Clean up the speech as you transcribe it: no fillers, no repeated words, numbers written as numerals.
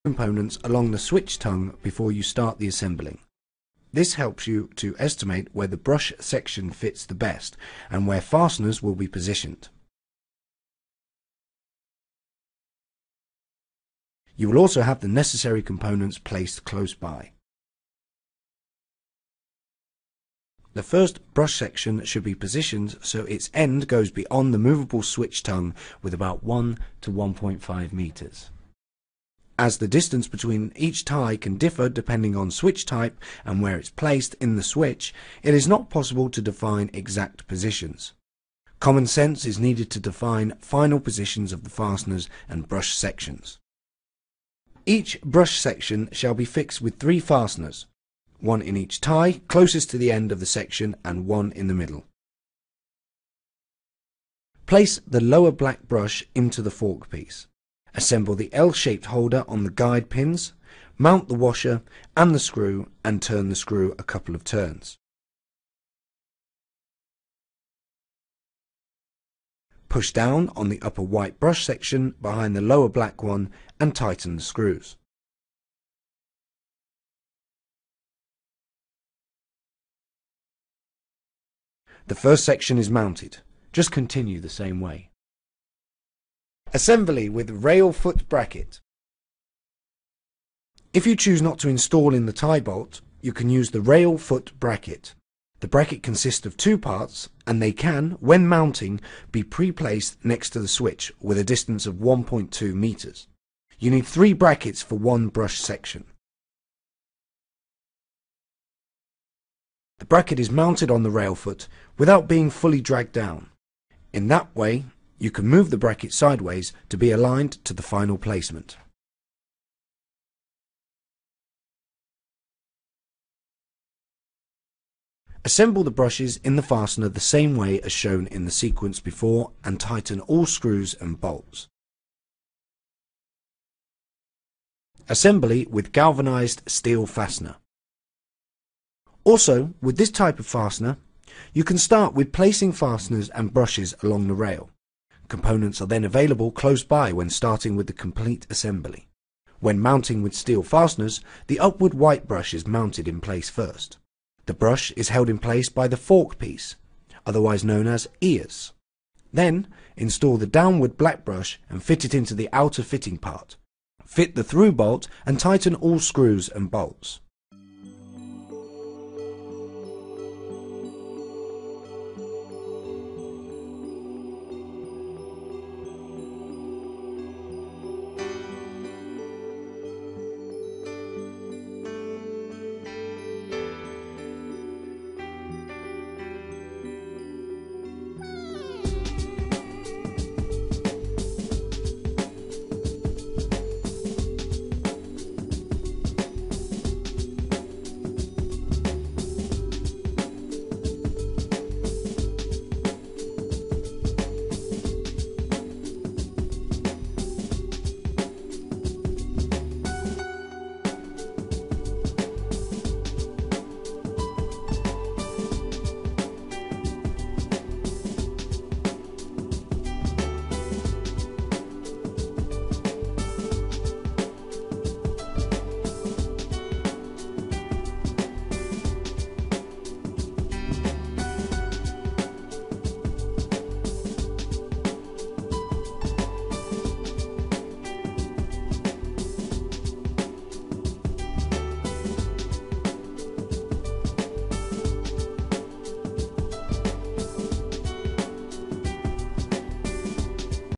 components along the switch tongue before you start the assembling. This helps you to estimate where the brush section fits the best and where fasteners will be positioned. You will also have the necessary components placed close by. The first brush section should be positioned so its end goes beyond the movable switch tongue with about 1 to 1.5 meters. As the distance between each tie can differ depending on switch type and where it's placed in the switch, it is not possible to define exact positions. Common sense is needed to define final positions of the fasteners and brush sections. Each brush section shall be fixed with 3 fasteners, one in each tie closest to the end of the section and one in the middle. Place the lower black brush into the fork piece. Assemble the L-shaped holder on the guide pins, mount the washer and the screw and turn the screw a couple of turns. Push down on the upper white brush section behind the lower black one and tighten the screws. The first section is mounted. Just continue the same way. Assembly with rail foot bracket. If you choose not to install in the tie bolt, you can use the rail foot bracket. The bracket consists of 2 parts and they can, when mounting, be pre-placed next to the switch with a distance of 1.2 meters. You need 3 brackets for one brush section. The bracket is mounted on the rail foot without being fully dragged down. In that way, you can move the bracket sideways to be aligned to the final placement. Assemble the brushes in the fastener the same way as shown in the sequence before and tighten all screws and bolts. Assembly with galvanized steel fastener. Also, with this type of fastener, you can start with placing fasteners and brushes along the rail. Components are then available close by when starting with the complete assembly. When mounting with steel fasteners, the upward white brush is mounted in place first. The brush is held in place by the fork piece, otherwise known as ears. Then, install the downward black brush and fit it into the outer fitting part. Fit the through bolt and tighten all screws and bolts.